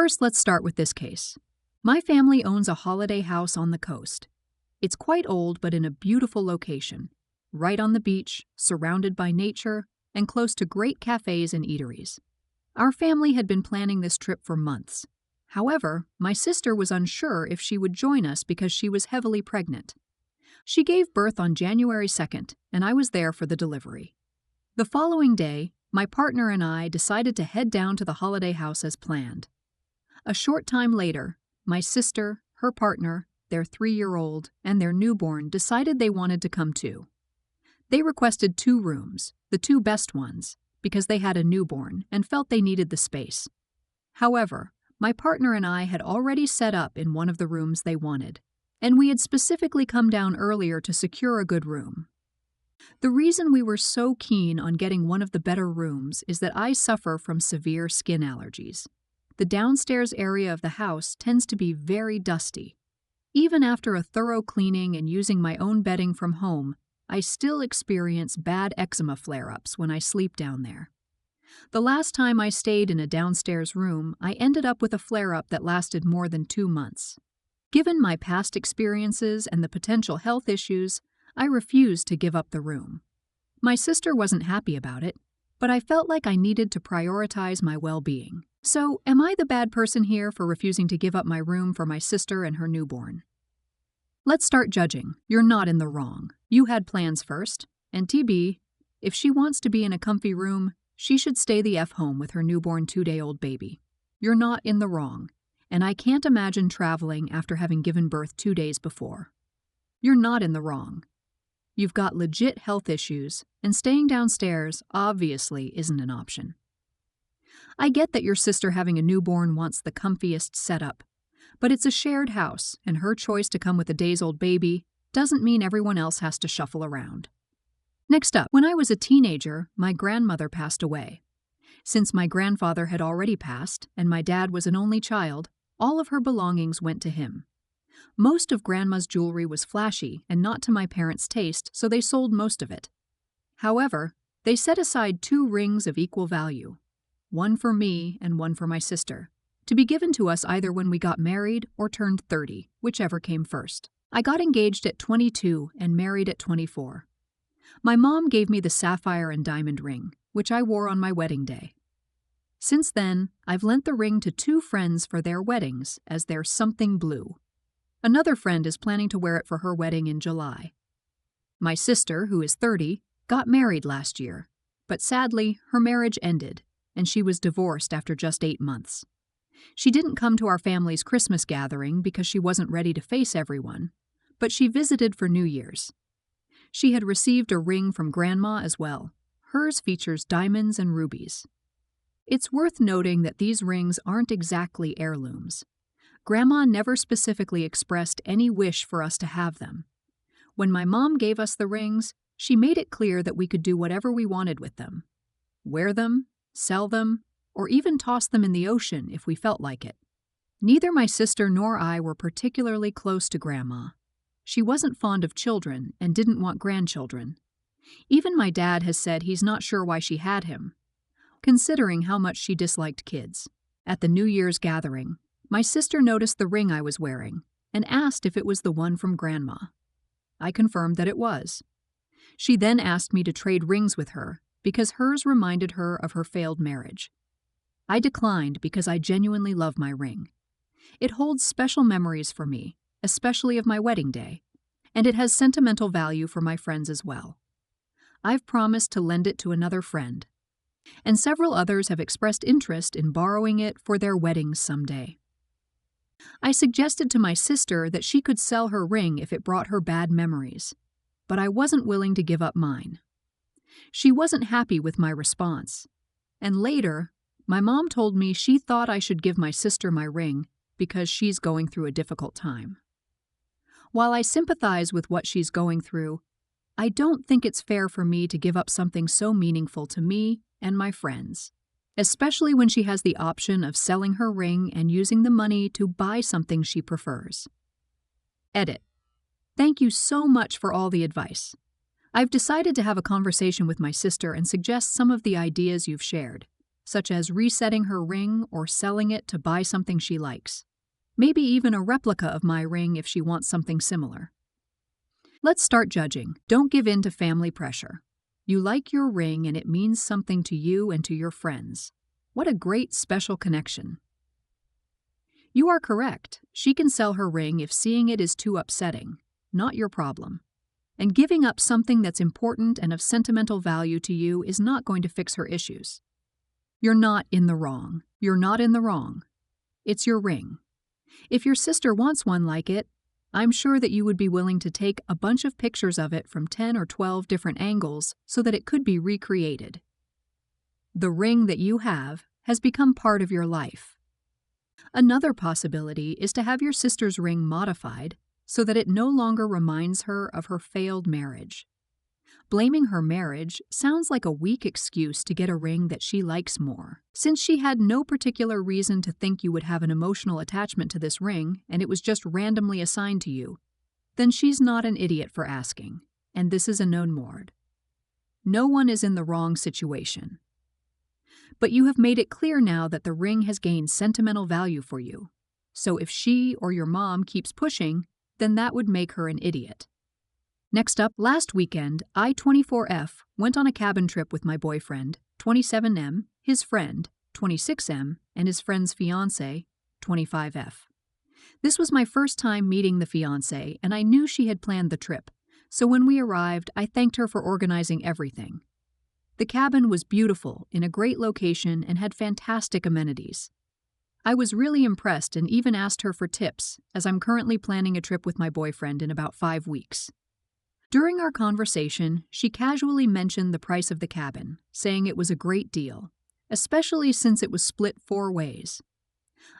First, let's start with this case. My family owns a holiday house on the coast. It's quite old, but in a beautiful location, right on the beach, surrounded by nature, and close to great cafes and eateries. Our family had been planning this trip for months. However, my sister was unsure if she would join us because she was heavily pregnant. She gave birth on January 2nd, and I was there for the delivery. The following day, my partner and I decided to head down to the holiday house as planned. A short time later, my sister, her partner, their 3-year-old, and their newborn decided they wanted to come too. They requested 2 rooms, the 2 best ones, because they had a newborn and felt they needed the space. However, my partner and I had already set up in one of the rooms they wanted, and we had specifically come down earlier to secure a good room. The reason we were so keen on getting one of the better rooms is that I suffer from severe skin allergies. The downstairs area of the house tends to be very dusty. Even after a thorough cleaning and using my own bedding from home, I still experience bad eczema flare-ups when I sleep down there. The last time I stayed in a downstairs room, I ended up with a flare-up that lasted more than 2 months. Given my past experiences and the potential health issues, I refused to give up the room. My sister wasn't happy about it, but I felt like I needed to prioritize my well-being. So, am I the bad person here for refusing to give up my room for my sister and her newborn? Let's start judging. You're not in the wrong. You had plans first, and TB, if she wants to be in a comfy room, she should stay the F home with her newborn 2-day-old baby. You're not in the wrong, and I can't imagine traveling after having given birth 2 days before. You're not in the wrong. You've got legit health issues, and staying downstairs obviously isn't an option. I get that your sister having a newborn wants the comfiest setup, but it's a shared house, and her choice to come with a days-old baby doesn't mean everyone else has to shuffle around. Next up, when I was a teenager, my grandmother passed away. Since my grandfather had already passed, and my dad was an only child, all of her belongings went to him. Most of Grandma's jewelry was flashy and not to my parents' taste, so they sold most of it. However, they set aside 2 rings of equal value, one for me and one for my sister, to be given to us either when we got married or turned 30, whichever came first. I got engaged at 22 and married at 24. My mom gave me the sapphire and diamond ring, which I wore on my wedding day. Since then, I've lent the ring to 2 friends for their weddings as their something blue. Another friend is planning to wear it for her wedding in July. My sister, who is 30, got married last year, but sadly, her marriage ended, and she was divorced after just 8 months. She didn't come to our family's Christmas gathering because she wasn't ready to face everyone, but she visited for New Year's. She had received a ring from Grandma as well. Hers features diamonds and rubies. It's worth noting that these rings aren't exactly heirlooms. Grandma never specifically expressed any wish for us to have them. When my mom gave us the rings, she made it clear that we could do whatever we wanted with them. Wear them, sell them, or even toss them in the ocean if we felt like it. Neither my sister nor I were particularly close to Grandma. She wasn't fond of children and didn't want grandchildren. Even my dad has said he's not sure why she had him, considering how much she disliked kids. At the New Year's gathering, my sister noticed the ring I was wearing and asked if it was the one from Grandma. I confirmed that it was. She then asked me to trade rings with her because hers reminded her of her failed marriage. I declined because I genuinely love my ring. It holds special memories for me, especially of my wedding day, and it has sentimental value for my friends as well. I've promised to lend it to another friend, and several others have expressed interest in borrowing it for their weddings someday. I suggested to my sister that she could sell her ring if it brought her bad memories, but I wasn't willing to give up mine. She wasn't happy with my response, and later, my mom told me she thought I should give my sister my ring because she's going through a difficult time. While I sympathize with what she's going through, I don't think it's fair for me to give up something so meaningful to me and my friends, especially when she has the option of selling her ring and using the money to buy something she prefers. Edit. Thank you so much for all the advice. I've decided to have a conversation with my sister and suggest some of the ideas you've shared. such as resetting her ring or selling it to buy something she likes. Maybe even a replica of my ring if she wants something similar. Let's start judging. Don't give in to family pressure. You like your ring and it means something to you and to your friends. What a great special connection. You are correct. She can sell her ring if seeing it is too upsetting, not your problem. And giving up something that's important and of sentimental value to you is not going to fix her issues. You're not in the wrong. You're not in the wrong. It's your ring. If your sister wants one like it, I'm sure that you would be willing to take a bunch of pictures of it from 10 or 12 different angles so that it could be recreated. The ring that you have has become part of your life. Another possibility is to have your sister's ring modified so that it no longer reminds her of her failed marriage. Blaming her marriage sounds like a weak excuse to get a ring that she likes more. Since she had no particular reason to think you would have an emotional attachment to this ring and it was just randomly assigned to you, then she's not an idiot for asking, and this is a known mord. No one is in the wrong situation. But you have made it clear now that the ring has gained sentimental value for you. So if she or your mom keeps pushing, then that would make her an idiot. Next up, last weekend, I, 24F, went on a cabin trip with my boyfriend, 27M, his friend, 26M, and his friend's fiancé, 25F. This was my first time meeting the fiancé, and I knew she had planned the trip, so when we arrived, I thanked her for organizing everything. The cabin was beautiful, in a great location, and had fantastic amenities. I was really impressed and even asked her for tips, as I'm currently planning a trip with my boyfriend in about 5 weeks. During our conversation, she casually mentioned the price of the cabin, saying it was a great deal, especially since it was split 4 ways.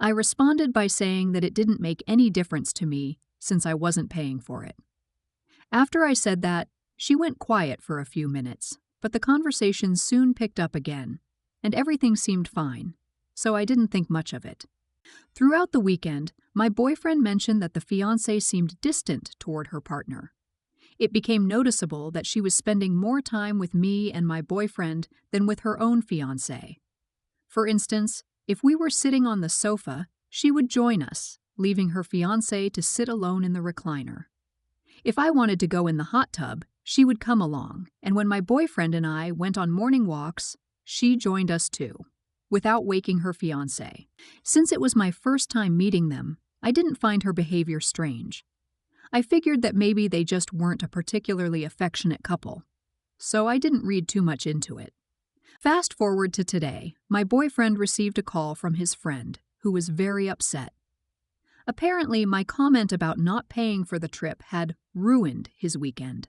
I responded by saying that it didn't make any difference to me since I wasn't paying for it. After I said that, she went quiet for a few minutes, but the conversation soon picked up again, and everything seemed fine, so I didn't think much of it. Throughout the weekend, my boyfriend mentioned that the fiancé seemed distant toward her partner. It became noticeable that she was spending more time with me and my boyfriend than with her own fiancé. For instance, if we were sitting on the sofa, she would join us, leaving her fiancé to sit alone in the recliner. If I wanted to go in the hot tub, she would come along, and when my boyfriend and I went on morning walks, she joined us too, without waking her fiancé. Since it was my first time meeting them, I didn't find her behavior strange. I figured that maybe they just weren't a particularly affectionate couple, so I didn't read too much into it. Fast forward to today, my boyfriend received a call from his friend, who was very upset. Apparently, my comment about not paying for the trip had ruined his weekend.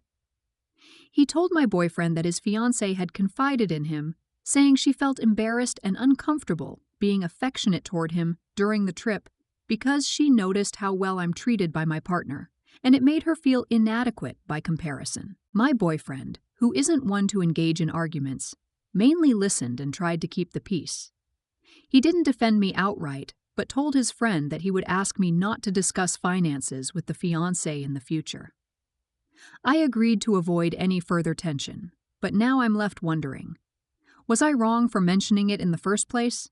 He told my boyfriend that his fiancée had confided in him, saying she felt embarrassed and uncomfortable being affectionate toward him during the trip because she noticed how well I'm treated by my partner, and it made her feel inadequate by comparison. My boyfriend, who isn't one to engage in arguments, mainly listened and tried to keep the peace. He didn't defend me outright, but told his friend that he would ask me not to discuss finances with the fiancé in the future. I agreed to avoid any further tension, but now I'm left wondering, was I wrong for mentioning it in the first place?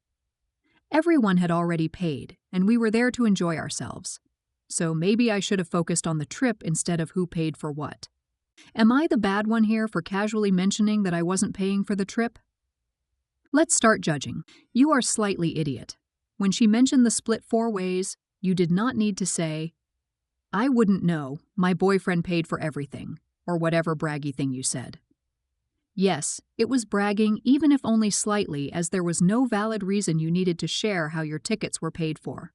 Everyone had already paid, and we were there to enjoy ourselves. So maybe I should have focused on the trip instead of who paid for what. Am I the bad one here for casually mentioning that I wasn't paying for the trip? Let's start judging. You are slightly idiot. When she mentioned the split 4 ways, you did not need to say, "I wouldn't know, my boyfriend paid for everything," or whatever braggy thing you said. Yes, it was bragging even if only slightly, as there was no valid reason you needed to share how your tickets were paid for.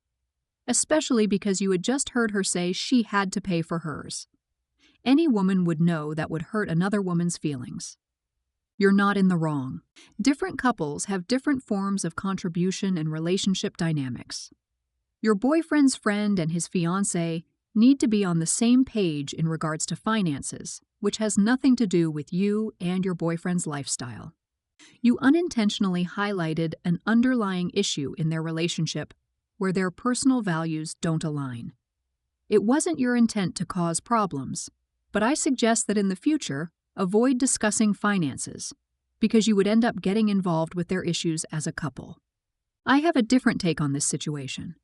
Especially because you had just heard her say she had to pay for hers. Any woman would know that would hurt another woman's feelings. You're not in the wrong. Different couples have different forms of contribution and relationship dynamics. Your boyfriend's friend and his fiancé need to be on the same page in regards to finances, which has nothing to do with you and your boyfriend's lifestyle. You unintentionally highlighted an underlying issue in their relationship where their personal values don't align. It wasn't your intent to cause problems, but I suggest that in the future, avoid discussing finances. because you would end up getting involved with their issues as a couple. I have a different take on this situation.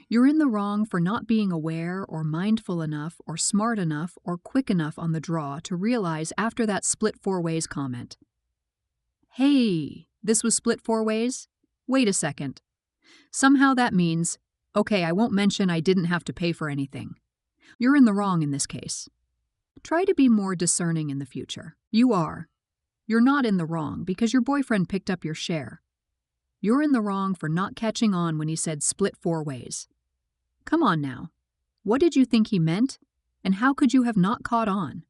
You're in the wrong for not being aware or mindful enough or smart enough or quick enough on the draw to realize after that split four ways comment. Hey, this was split four ways? Wait a second. Somehow that means, okay, I won't mention I didn't have to pay for anything. You're in the wrong in this case. Try to be more discerning in the future. You are. You're not in the wrong because your boyfriend picked up your share. You're in the wrong for not catching on when he said split four ways. Come on now. What did you think he meant? And how could you have not caught on?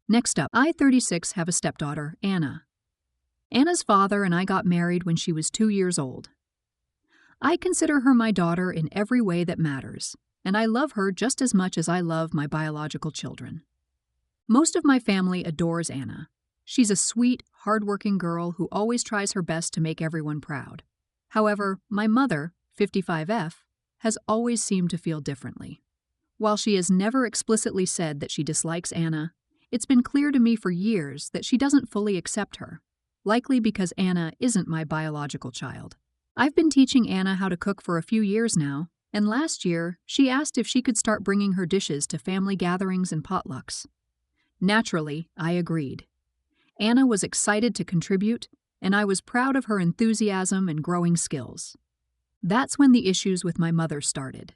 Next up, I, 36, have a stepdaughter, Anna. Anna's father and I got married when she was 2 years old. I consider her my daughter in every way that matters, and I love her just as much as I love my biological children. Most of my family adores Anna. She's a sweet, hard-working girl who always tries her best to make everyone proud. However, my mother, 55F, has always seemed to feel differently. While she has never explicitly said that she dislikes Anna, it's been clear to me for years that she doesn't fully accept her, likely because Anna isn't my biological child. I've been teaching Anna how to cook for a few years now, and last year she asked if she could start bringing her dishes to family gatherings and potlucks. Naturally, I agreed. Anna was excited to contribute, and I was proud of her enthusiasm and growing skills. That's when the issues with my mother started.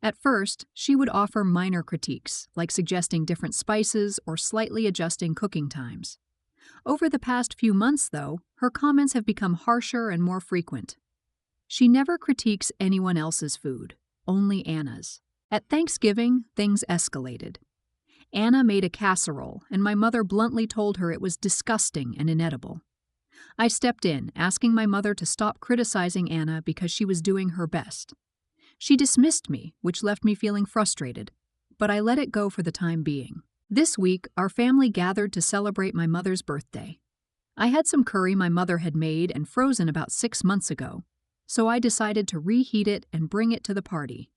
At first, she would offer minor critiques, like suggesting different spices or slightly adjusting cooking times. Over the past few months, though, her comments have become harsher and more frequent. She never critiques anyone else's food, only Anna's. At Thanksgiving, things escalated. Anna made a casserole, and my mother bluntly told her it was disgusting and inedible. I stepped in, asking my mother to stop criticizing Anna because she was doing her best. She dismissed me, which left me feeling frustrated, but I let it go for the time being. This week, our family gathered to celebrate my mother's birthday. I had some curry my mother had made and frozen about 6 months ago, so I decided to reheat it and bring it to the party.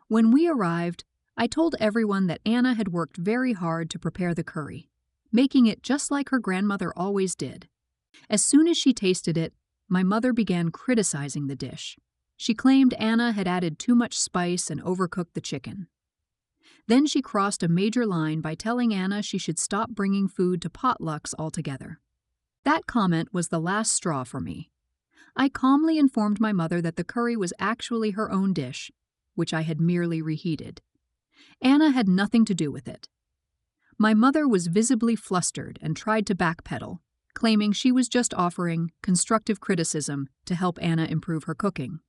When we arrived, I told everyone that Anna had worked very hard to prepare the curry, making it just like her grandmother always did. As soon as she tasted it, my mother began criticizing the dish. She claimed Anna had added too much spice and overcooked the chicken. Then she crossed a major line by telling Anna she should stop bringing food to potlucks altogether. That comment was the last straw for me. I calmly informed my mother that the curry was actually her own dish, which I had merely reheated. Anna had nothing to do with it. My mother was visibly flustered and tried to backpedal, claiming she was just offering constructive criticism to help Anna improve her cooking.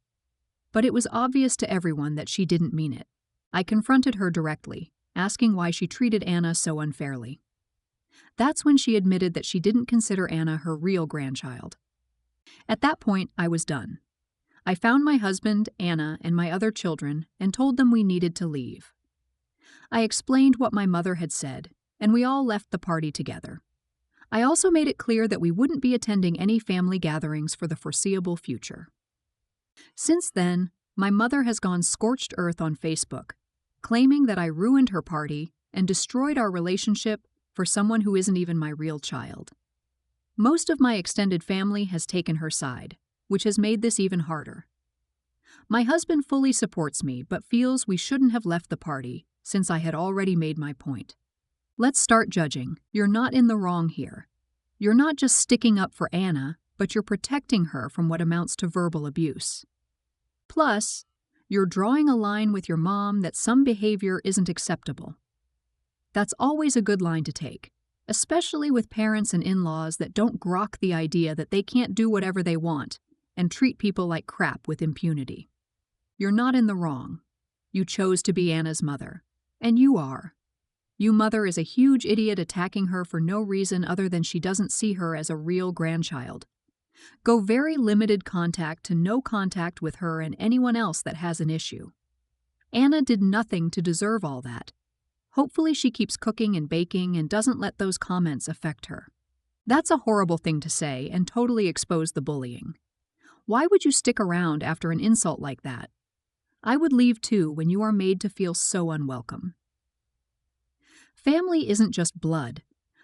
But it was obvious to everyone that she didn't mean it. I confronted her directly, asking why she treated Anna so unfairly. That's when she admitted that she didn't consider Anna her real grandchild. At that point, I was done. I found my husband, Anna, and my other children and told them we needed to leave. I explained what my mother had said, and we all left the party together. I also made it clear that we wouldn't be attending any family gatherings for the foreseeable future. Since then, my mother has gone scorched earth on Facebook, claiming that I ruined her party and destroyed our relationship for someone who isn't even my real child. Most of my extended family has taken her side, which has made this even harder. My husband fully supports me but feels we shouldn't have left the party since I had already made my point. Let's start judging. You're not in the wrong here. You're not just sticking up for Anna, but you're protecting her from what amounts to verbal abuse. Plus, you're drawing a line with your mom that some behavior isn't acceptable. That's always a good line to take, especially with parents and in-laws that don't grok the idea that they can't do whatever they want and treat people like crap with impunity. You're not in the wrong. You chose to be Anna's mother, and you are. Your mother is a huge idiot attacking her for no reason other than she doesn't see her as a real grandchild. Go very limited contact to no contact with her and anyone else that has an issue. Anna did nothing to deserve all that. Hopefully she keeps cooking and baking and doesn't let those comments affect her. That's a horrible thing to say and totally expose the bullying. Why would you stick around after an insult like that? I would leave too when you are made to feel so unwelcome. Family isn't just blood.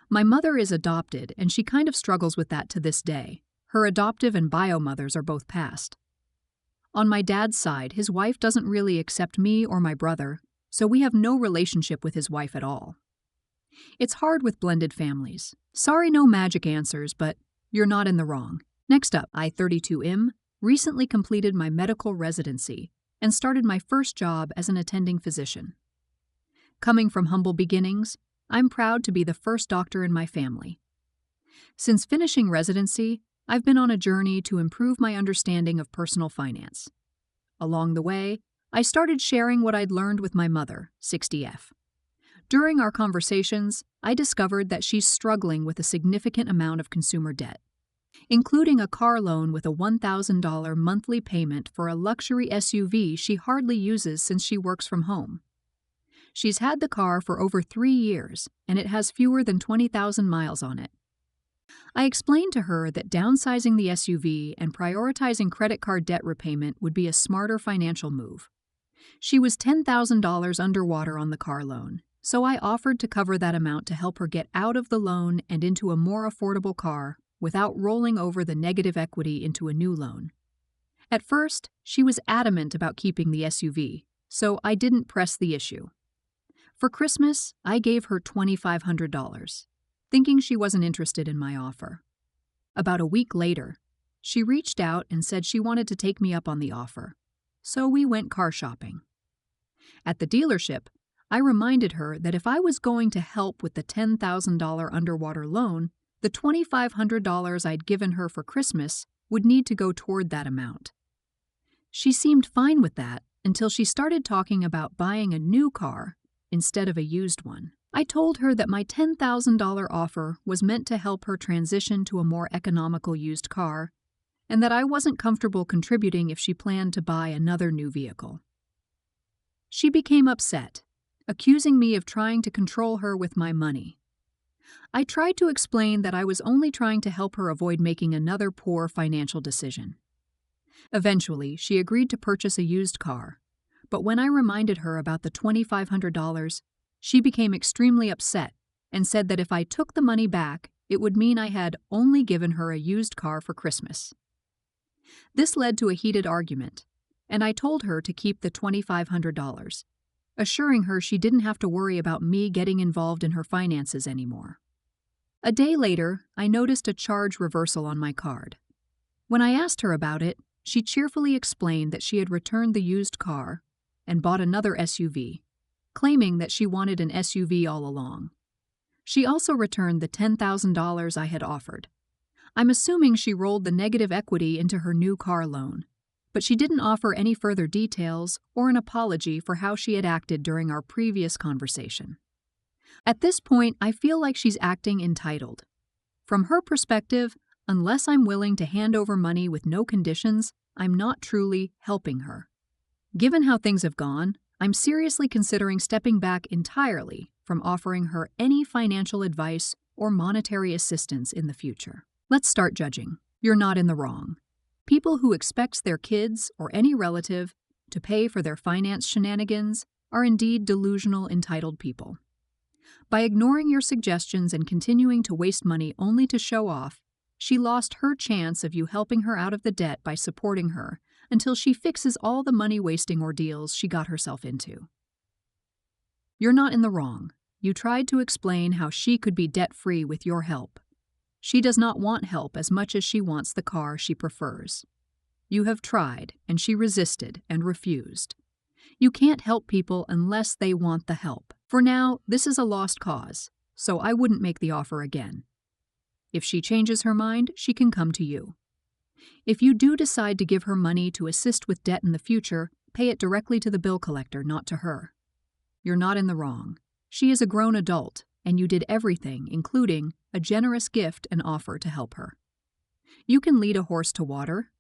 My mother is adopted, and she kind of struggles with that to this day. Her adoptive and bio mothers are both passed. On my dad's side, his wife doesn't really accept me or my brother, so we have no relationship with his wife at all. It's hard with blended families. Sorry, no magic answers, but you're not in the wrong. Next up, I, 32M, recently completed my medical residency and started my first job as an attending physician. Coming from humble beginnings, I'm proud to be the first doctor in my family. Since finishing residency, I've been on a journey to improve my understanding of personal finance. Along the way, I started sharing what I'd learned with my mother, 60F. During our conversations, I discovered that she's struggling with a significant amount of consumer debt, including a car loan with a $1,000 monthly payment for a luxury SUV she hardly uses since she works from home. She's had the car for over 3 years, and it has fewer than 20,000 miles on it. I explained to her that downsizing the SUV and prioritizing credit card debt repayment would be a smarter financial move. She was $10,000 underwater on the car loan, so I offered to cover that amount to help her get out of the loan and into a more affordable car without rolling over the negative equity into a new loan. At first, she was adamant about keeping the SUV, so I didn't press the issue. For Christmas, I gave her $2,500, thinking she wasn't interested in my offer. About a week later, she reached out and said she wanted to take me up on the offer, so we went car shopping. At the dealership, I reminded her that if I was going to help with the $10,000 underwater loan, the $2,500 I'd given her for Christmas would need to go toward that amount. She seemed fine with that until she started talking about buying a new car instead of a used one. I told her that my $10,000 offer was meant to help her transition to a more economical used car, and that I wasn't comfortable contributing if she planned to buy another new vehicle. She became upset, accusing me of trying to control her with my money. I tried to explain that I was only trying to help her avoid making another poor financial decision. Eventually, she agreed to purchase a used car, but when I reminded her about the $2,500, she became extremely upset and said that if I took the money back, it would mean I had only given her a used car for Christmas. This led to a heated argument, and I told her to keep the $2,500, assuring her she didn't have to worry about me getting involved in her finances anymore. A day later, I noticed a charge reversal on my card. When I asked her about it, she cheerfully explained that she had returned the used car and bought another SUV, claiming that she wanted an SUV all along. She also returned the $10,000 I had offered. I'm assuming she rolled the negative equity into her new car loan, but she didn't offer any further details or an apology for how she had acted during our previous conversation. At this point, I feel like she's acting entitled. From her perspective, unless I'm willing to hand over money with no conditions, I'm not truly helping her. Given how things have gone, I'm seriously considering stepping back entirely from offering her any financial advice or monetary assistance in the future. Let's start judging. You're not in the wrong. People who expect their kids or any relative to pay for their finance shenanigans are indeed delusional, entitled people. By ignoring your suggestions and continuing to waste money only to show off, she lost her chance of you helping her out of the debt by supporting her until she fixes all the money-wasting ordeals she got herself into. You're not in the wrong. You tried to explain how she could be debt-free with your help. She does not want help as much as she wants the car she prefers. You have tried, and she resisted and refused. You can't help people unless they want the help. For now, this is a lost cause, so I wouldn't make the offer again. If she changes her mind, she can come to you. If you do decide to give her money to assist with debt in the future, pay it directly to the bill collector, not to her. You're not in the wrong. She is a grown adult, and you did everything, including a generous gift and offer to help her. You can lead a horse to water,